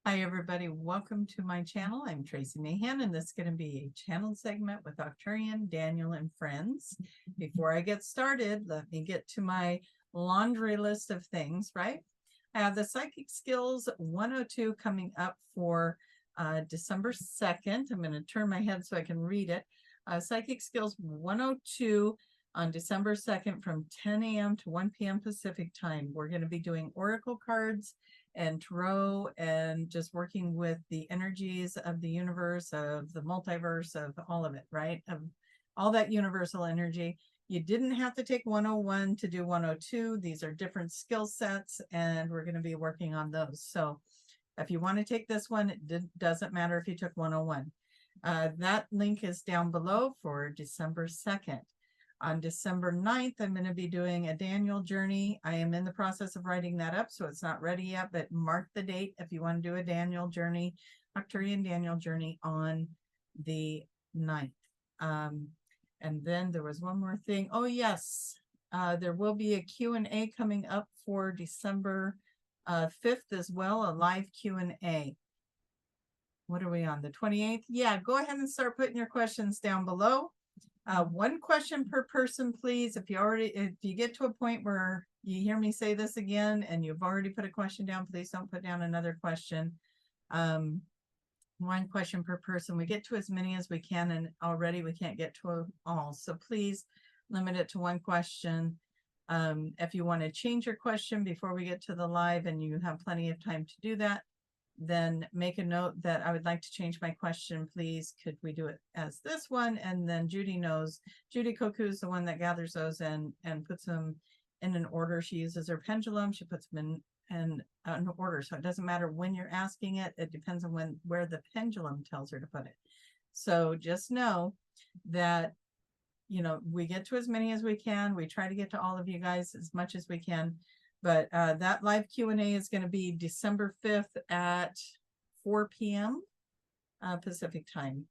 Hi everybody, welcome to my channel. I'm Tracie Mahan and this is going to be a channel segment with Arcturian, Daniel, and friends. Before I get started, let me get to my laundry list of things, right? I have the Psychic Skills 102 coming up for December 2nd. I'm going to turn my head so I can read it. Psychic Skills 102 on December 2nd from 10 a.m. to 1 p.m. Pacific time. We're going to be doing oracle cards and tarot and just working with the energies of the universe, of the multiverse, of all of it, right? Of all that universal energy. You didn't have to take 101 to do 102. These are different skill sets and we're going to be working on those. So if you want to take this one, it doesn't matter if you took 101. That link is down below for December 2nd. On December 9th, I'm going to be doing a Daniel journey. I am in the process of writing that up, so it's not ready yet, but mark the date if you want to do a Daniel journey, Arcturian Daniel journey on the 9th. And then there was one more thing. Oh, yes, there will be a Q&A coming up for December 5th as well, a live Q&A. What are we on, the 28th? Yeah, go ahead and start putting your questions down below. One question per person, please. If you get to a point where you hear me say this again and you've already put a question down, please don't put down another question. One question per person. We get to as many as we can, and already we can't get to all. So please limit it to one question. If you want to change your question before we get to the live and you have plenty of time to do that, then make a note that I would like to change my question, please. Could we do it as this one? And then Judy knows. Judy Koku is the one that gathers those and puts them in an order. She uses her pendulum. She puts them in an order. So it doesn't matter when you're asking it. It depends on where the pendulum tells her to put it. So just know that, you know, we get to as many as we can. We try to get to all of you guys as much as we can. But that live Q&A is going to be December 5th at 4 p.m. Pacific time.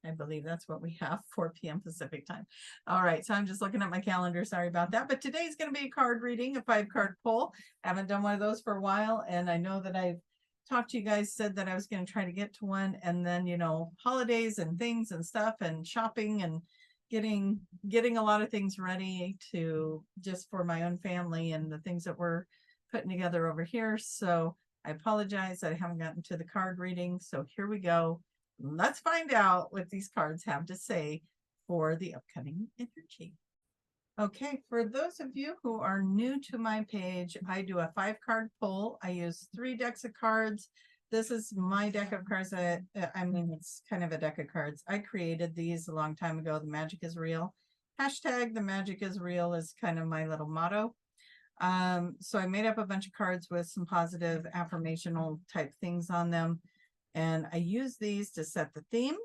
I believe that's what we have, 4 p.m. Pacific time. All right, so I'm just looking at my calendar. Sorry about that. But today's going to be a card reading, a 5-card pull. I haven't done one of those for a while. And I know that I've talked to you guys, said that I was going to try to get to one. And then, you know, holidays and things and stuff and shopping and getting a lot of things ready to just for my own family and the things that we're putting together over here. So I apologize that I haven't gotten to the card reading. So here we go. Let's find out what these cards have to say for the upcoming energy. Okay, for those of you who are new to my page, I do a 5-card pull. I use 3 decks of cards. This is my deck of cards. I mean, it's kind of a deck of cards. I created these a long time ago. The magic is real. Hashtag the magic is real is kind of my little motto. So I made up a bunch of cards with some positive affirmational type things on them. And I use these to set the theme.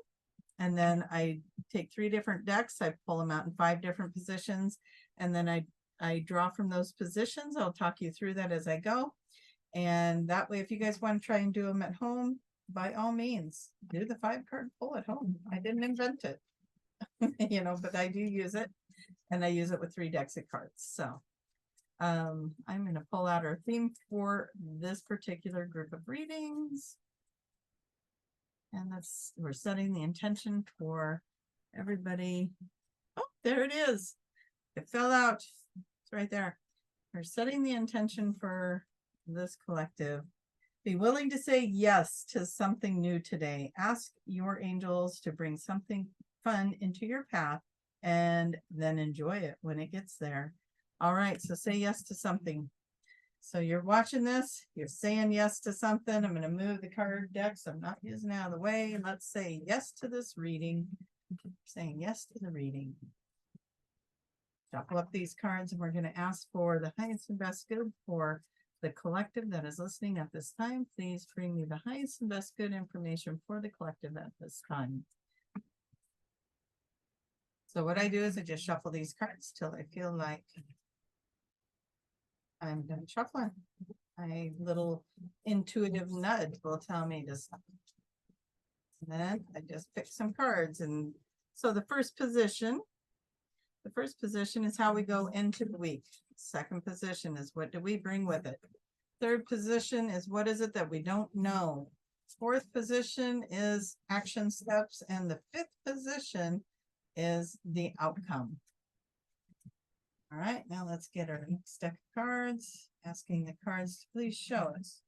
And then I take 3 different decks. I pull them out in 5 different positions. And then I draw from those positions. I'll talk you through that as I go. And that way, if you guys want to try and do them at home, by all means, do the 5-card pull at home. I didn't invent it, you know, but I do use it. And I use it with 3 decks of cards. So I'm going to pull out our theme for this particular group of readings. And we're setting the intention for everybody. Oh, there it is. It fell out. It's right there. We're setting the intention for this collective. Be willing to say yes to something new today. Ask your angels to bring something fun into your path and then enjoy it when it gets there. All right, so say yes to something. So you're watching this, you're saying yes to something. I'm going to move the card deck so I'm not using it out of the way. Let's say yes to this reading. Saying yes to the reading. Shuffle up these cards and we're going to ask for the highest and best good for the collective that is listening at this time. Please bring me the highest and best good information for the collective at this time. So what I do is I just shuffle these cards till I feel like I'm done shuffling. My little intuitive nudge will tell me to stop. And then I just pick some cards. And so the first position is how we go into the week. Second position is what do we bring with it? Third position is what is it that we don't know? fourth position is action steps, and the fifth position is the outcome. All right, now let's get our next deck of cards, asking the cards to please show us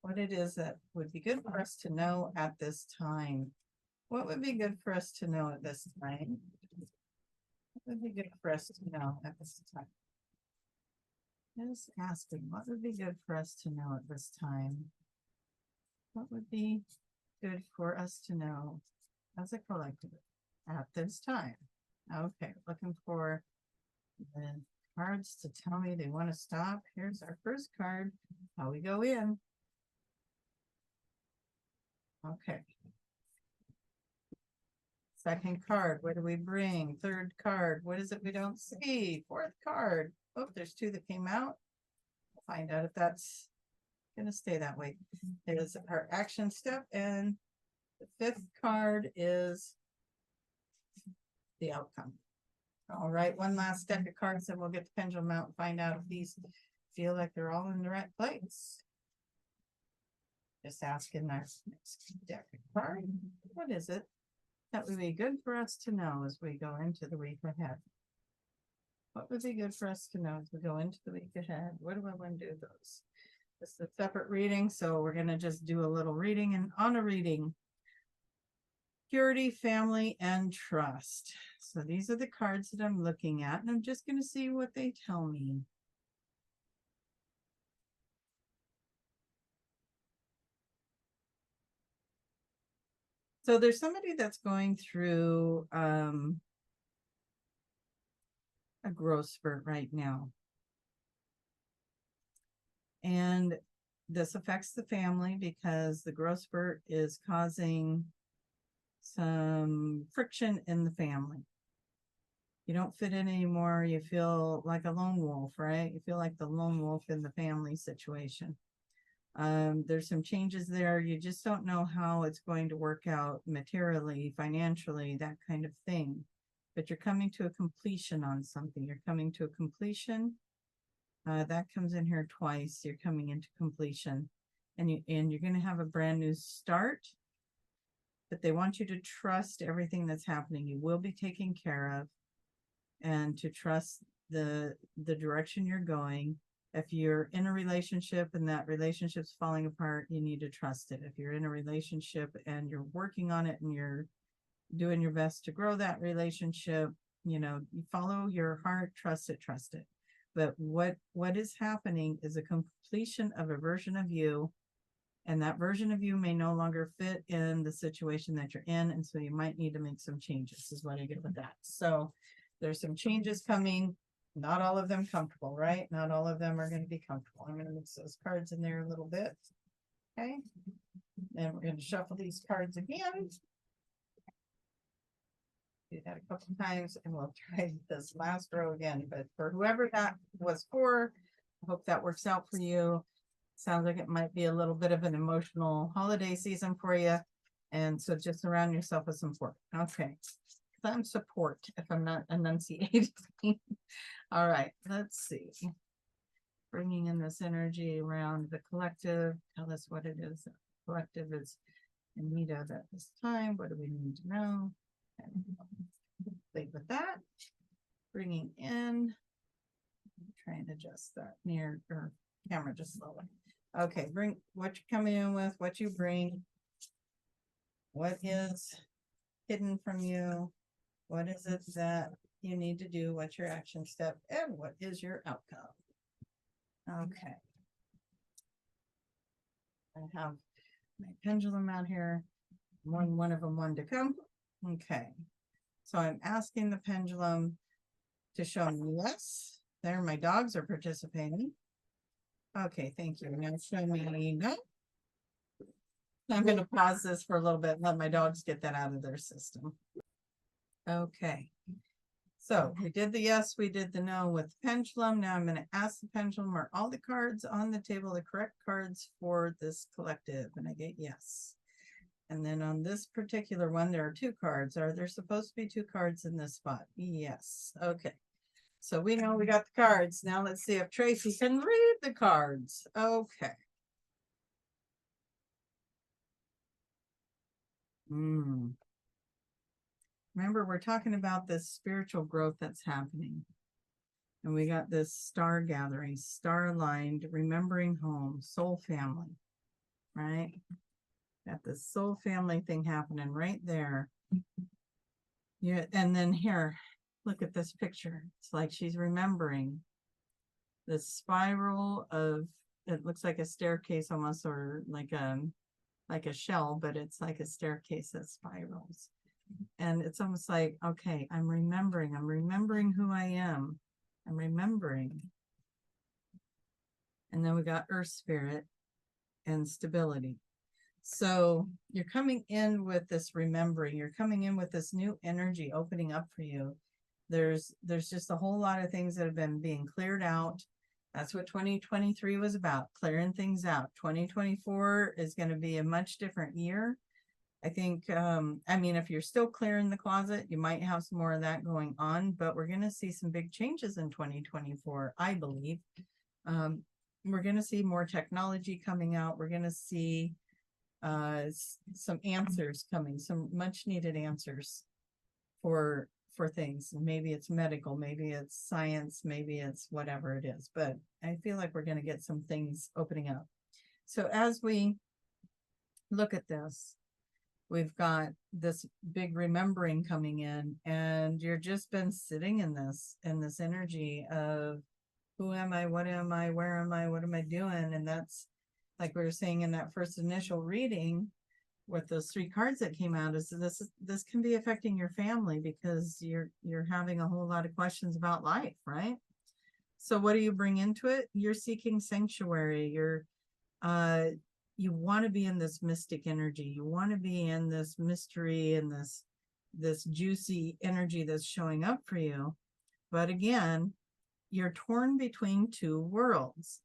what it is that would be good for us to know at this time. What would be good for us to know at this time? What would be good for us to know at this time? Just asking, what would be good for us to know at this time? What would be good for us to know as a collective at this time? Okay, looking for the cards to tell me they want to stop. Here's our first card. How we go in. Okay. Second card, what do we bring? Third card, what is it we don't see? Fourth card. Oh, there's two that came out. We'll find out if that's gonna stay that way. There's our action step, and the fifth card is the outcome. All right, one last deck of cards, and we'll get the pendulum out and find out if these feel like they're all in the right place. Just asking our next deck of cards. What is it that would be good for us to know as we go into the week ahead? What would be good for us to know as we go into the week ahead? What do I want to do with those? This is a separate reading, so we're going to just do a little reading. And on a reading, purity, family, and trust. So these are the cards that I'm looking at, and I'm just going to see what they tell me. So there's somebody that's going through a growth spurt right now. And this affects the family because the growth spurt is causing some friction in the family. You don't fit in anymore. You feel like a lone wolf, right? You feel like the lone wolf in the family situation. There's some changes there. You just don't know how it's going to work out materially, financially, that kind of thing. But you're coming to a completion on something. You're coming to a completion. That comes in here twice. You're coming into completion, and you're going to have a brand new start. But they want you to trust everything that's happening. You will be taken care of, and to trust the direction you're going. If you're in a relationship and that relationship's falling apart, you need to trust it. If you're in a relationship and you're working on it and you're doing your best to grow that relationship, you know, you follow your heart, trust it. But what is happening is a completion of a version of you, and that version of you may no longer fit in the situation that you're in, and so you might need to make some changes, is what I get with that. So there's some changes coming. Not all of them comfortable, right? Not all of them are going to be comfortable. I'm going to mix those cards in there a little bit. Okay. And we're going to shuffle these cards again. Do that a couple times, and we'll try this last row again. But for whoever that was for, I hope that works out for you. Sounds like it might be a little bit of an emotional holiday season for you. And so just surround yourself with some support. Okay. Some support if I'm not enunciating. All right, let's see. Bringing in this energy around the collective. Tell us what it is. The collective is in need of at this time. What do we need to know? And play with that. Bringing in. Trying to adjust that near or camera just slowly. Okay, bring what you're coming in with, what you bring. What is hidden from you? What is it that you need to do? What's your action step? And what is your outcome? Okay. I have my pendulum out here. One of them wanted to come. Okay. So I'm asking the pendulum to show me yes. There, my dogs are participating. Okay, thank you. Now show me no. I'm going to pause this for a little bit and let my dogs get that out of their system. Okay, so we did the yes, we did the no with the pendulum. Now I'm going to ask the pendulum, are all the cards on the table the correct cards for this collective? And I get yes. And then on this particular one, there are two cards. Are there supposed to be two cards in this spot? Yes. Okay, so we know we got the cards. Now let's see if Tracie can read the cards. Okay. Mm. Remember, we're talking about this spiritual growth that's happening. And we got this star gathering, star aligned, remembering home, soul family, right? Got this soul family thing happening right there. Yeah, and then here, look at this picture. It's like she's remembering the spiral of, it looks like a staircase almost, or like a shell, but it's like a staircase that spirals. And it's almost like, okay, I'm remembering who I am. I'm remembering. And then we got Earth Spirit and stability. So you're coming in with this remembering, you're coming in with this new energy opening up for you. There's just a whole lot of things that have been being cleared out. That's what 2023 was about, clearing things out. 2024 is going to be a much different year. I think, I mean, if you're still clearing the closet, you might have some more of that going on, but we're going to see some big changes in 2024, I believe. We're going to see more technology coming out. We're going to see some answers coming, some much needed answers for things. Maybe it's medical, maybe it's science, maybe it's whatever it is, but I feel like we're going to get some things opening up. So as we look at this, we've got this big remembering coming in, and you're just been sitting in this energy of who am I, what am I, where am I, what am I doing? And that's like we were saying in that first initial reading with those 3 cards that came out, is this can be affecting your family because you're having a whole lot of questions about life, right? So what do you bring into it? You're seeking sanctuary. You want to be in this mystic energy. You want to be in this mystery and this juicy energy that's showing up for you. But again, you're torn between 2 worlds.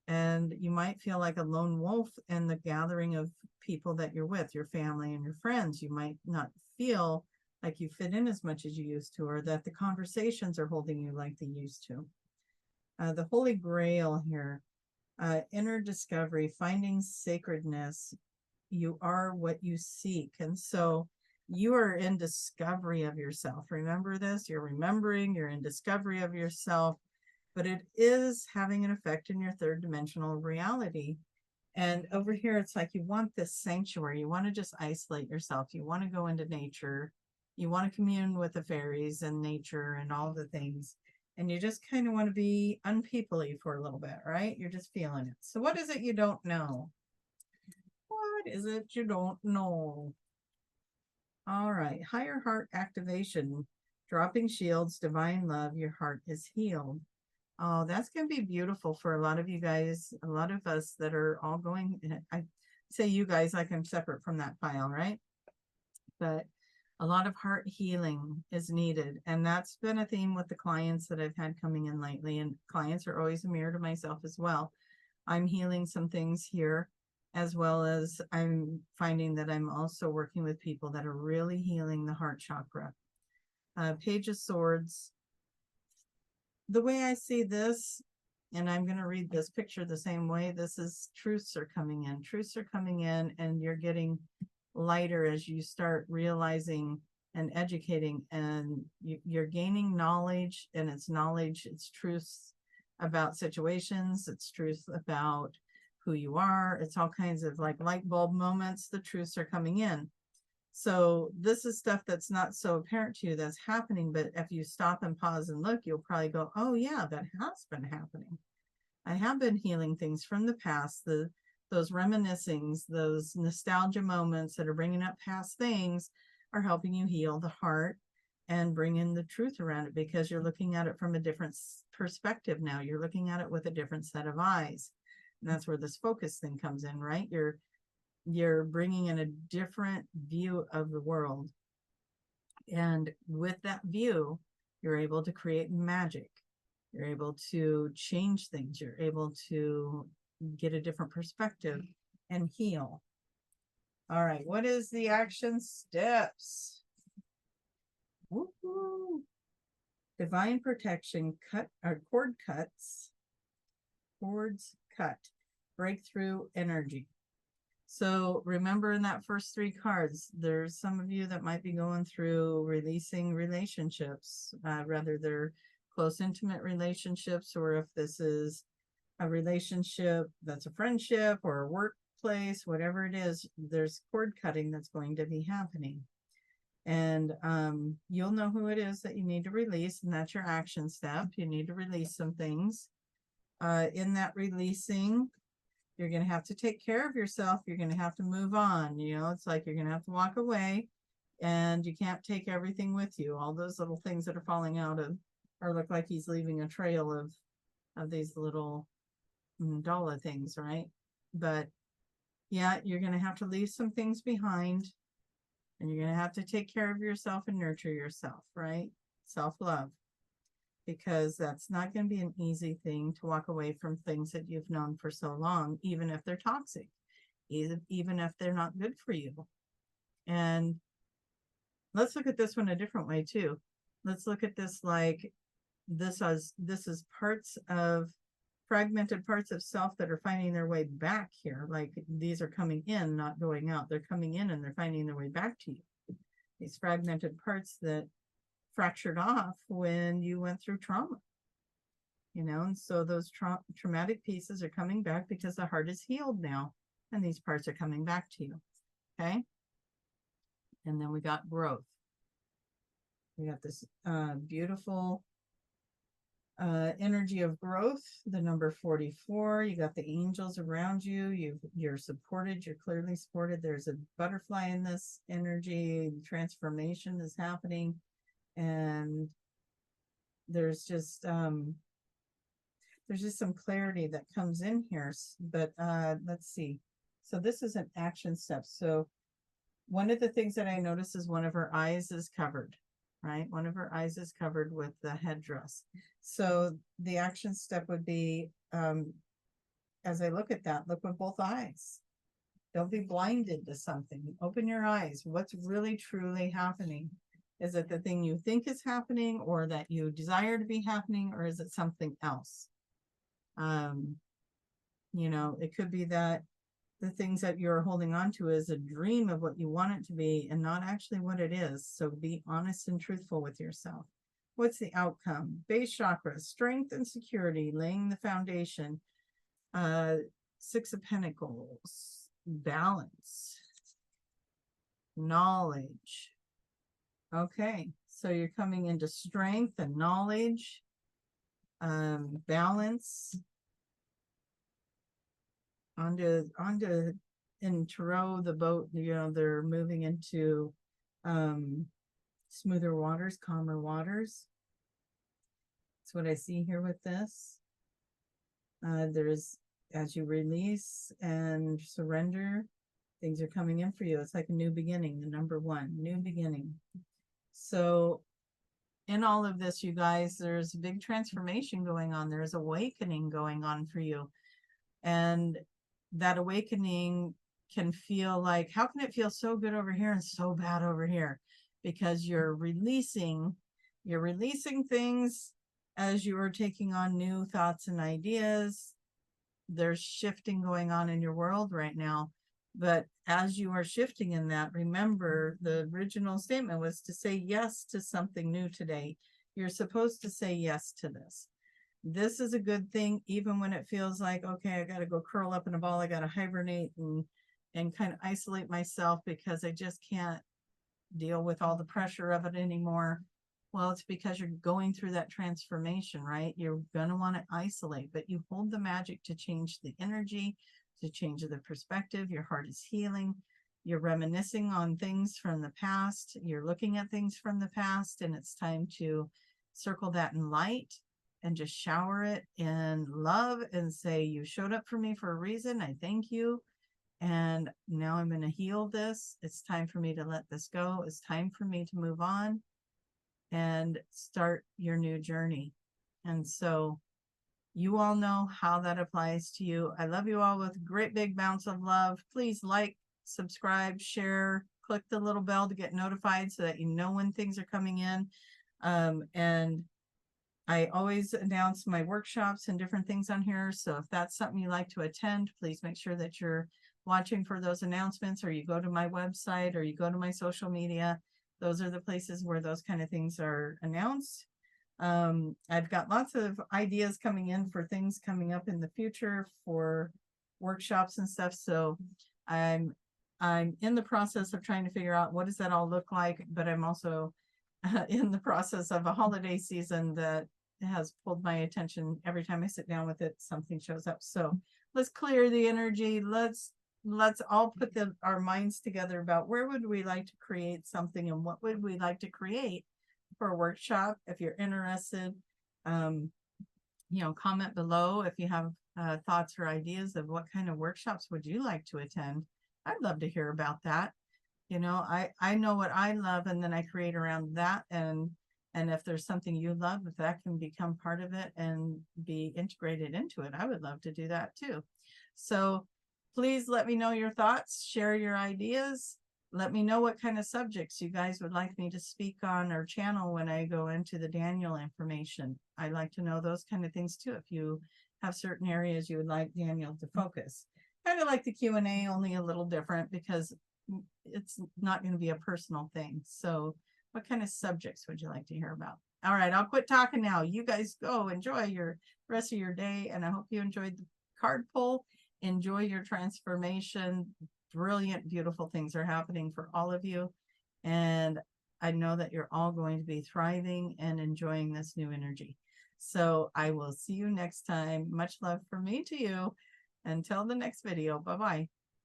And you might feel like a lone wolf in the gathering of people that you're with, your family and your friends. You might not feel like you fit in as much as you used to, or that the conversations are holding you like they used to. The Holy Grail here, inner discovery, finding sacredness. You are what you seek. And so you are in discovery of yourself. Remember this, you're remembering, you're in discovery of yourself. But it is having an effect in your 3rd dimensional reality. And over here, it's like you want this sanctuary. You want to just isolate yourself. You want to go into nature. You want to commune with the fairies and nature and all the things. And you just kind of want to be unpeopley for a little bit, right? You're just feeling it. So what is it you don't know? What is it you don't know? All right. Higher heart activation. Dropping shields, divine love. Your heart is healed. Oh, that's going to be beautiful for a lot of you guys, a lot of us that are all going, I say you guys like I'm separate from that pile, right? But a lot of heart healing is needed. And that's been a theme with the clients that I've had coming in lately. And clients are always a mirror to myself as well. I'm healing some things here, as well as I'm finding that I'm also working with people that are really healing the heart chakra. Page of Swords. The way I see this, and I'm going to read this picture the same way, this is truths are coming in. Truths are coming in, and you're getting lighter as you start realizing and educating, and you're gaining knowledge, and it's truths about situations, it's truth about who you are. It's all kinds of like light bulb moments. The truths are coming in. So this is stuff that's not so apparent to you that's happening, but if you stop and pause and look, you'll probably go, oh yeah, that has been happening. I have been healing things from the past, those reminiscings, those nostalgia moments that are bringing up past things are helping you heal the heart and bring in the truth around it, because you're looking at it from a different perspective now. You're looking at it with a different set of eyes. And that's where this focus thing comes in, right? You're bringing in a different view of the world. And with that view, you're able to create magic. You're able to change things. You're able to get a different perspective and heal. All right, what is the action steps? Woo-hoo. Divine protection, cord cuts, cords cut, breakthrough energy. So remember, in that first 3 cards, there's some of you that might be going through releasing relationships, whether they're close, intimate relationships, or if this is a relationship that's a friendship or a workplace, whatever it is, there's cord cutting that's going to be happening. And you'll know who it is that you need to release, and that's your action step. You need to release some things. In that releasing, you're going to have to take care of yourself. You're going to have to move on. You know, it's like you're going to have to walk away, and you can't take everything with you. All those little things that are falling out of, or look like he's leaving a trail of these little dollar things, right? But yeah, you're going to have to leave some things behind, and you're going to have to take care of yourself and nurture yourself, right? Self-love. Because that's not going to be an easy thing to walk away from things that you've known for so long, even if they're toxic, even if they're not good for you. And let's look at this one a different way too. Let's look at this like this is parts of fragmented parts of self that are finding their way back here. Like these are coming in, not going out. They're coming in and they're finding their way back to you. These fragmented parts that fractured off when you went through trauma, you know, and so those traumatic pieces are coming back because the heart is healed now, and these parts are coming back to you. Okay. And then we got growth. We got this beautiful energy of growth, the number 44. You got the angels around you. You're supported. You're clearly supported. There's a butterfly in this energy. Transformation is happening. And there's just some clarity that comes in here. But let's see. So this is an action step. So one of the things that I notice is one of her eyes is covered, right? One of her eyes is covered with the headdress. So the action step would be, as I look at that, look with both eyes. Don't be blinded to something. Open your eyes. What's really truly happening? Is it the thing you think is happening, or that you desire to be happening, or is it something else? You know, it could be that the things that you're holding on to is a dream of what you want it to be and not actually what it is. So be honest and truthful with yourself. What's the outcome? Base chakra, strength and security, laying the foundation. 6 of Pentacles, balance, knowledge. Okay, so you're coming into strength and knowledge, balance, onto in Tarot, the boat, you know, they're moving into smoother waters, calmer waters. That's what I see here with this. There's, as you release and surrender, things are coming in for you. It's like a new beginning, the number 1, new beginning. So in all of this, you guys, there's a big transformation going on. There's awakening going on for you. And that awakening can feel like, how can it feel so good over here and so bad over here? Because you're releasing things as you are taking on new thoughts and ideas. There's shifting going on in your world right now. But as you are shifting in that, remember the original statement was to say yes to something new today. You're supposed to say yes to this. This is a good thing, even when it feels like, okay, I got to go curl up in a ball. I got to hibernate and kind of isolate myself because I just can't deal with all the pressure of it anymore. Well, it's because you're going through that transformation, right? You're going to want to isolate, but you hold the magic to change the energy, to change the perspective. Your heart is healing. You're reminiscing on things from the past. You're looking at things from the past, and it's time to circle that in light and just shower it in love and say, you showed up for me for a reason. I thank you. And now I'm going to heal this. It's time for me to let this go. It's time for me to move on and start your new journey. And so you all know how that applies to you. I love you all with great big bounce of love. Please like, subscribe, share, click the little bell to get notified so that you know when things are coming in. And I always announce my workshops and different things on here. So if that's something you like to attend, please make sure that you're watching for those announcements, or you go to my website, or you go to my social media. Those are the places where those kind of things are announced. I've got lots of ideas coming in for things coming up in the future for workshops and stuff. So I'm in the process of trying to figure out what does that all look like, but I'm also in the process of a holiday season that has pulled my attention. Every time I sit down with it, something shows up. So let's clear the energy. Let's all put our minds together about where would we like to create something, and what would we like to create for a workshop. If you're interested, comment below if you have thoughts or ideas of what kind of workshops would you like to attend. I'd love to hear about that. I know what I love, and then I create around that. And if there's something you love, if that can become part of it and be integrated into it, I would love to do that too. So please let me know your thoughts, share your ideas. Let me know what kind of subjects you guys would like me to speak on or channel when I go into the Daniel information. I'd like to know those kind of things too. If you have certain areas you would like Daniel to focus. Kind of like the Q&A, only a little different because it's not going to be a personal thing. So what kind of subjects would you like to hear about? All right, I'll quit talking now. You guys go enjoy your rest of your day, and I hope you enjoyed the card pull. Enjoy your transformation. Brilliant, beautiful things are happening for all of you. And I know that you're all going to be thriving and enjoying this new energy. So I will see you next time. Much love from me to you. Until the next video. Bye-bye.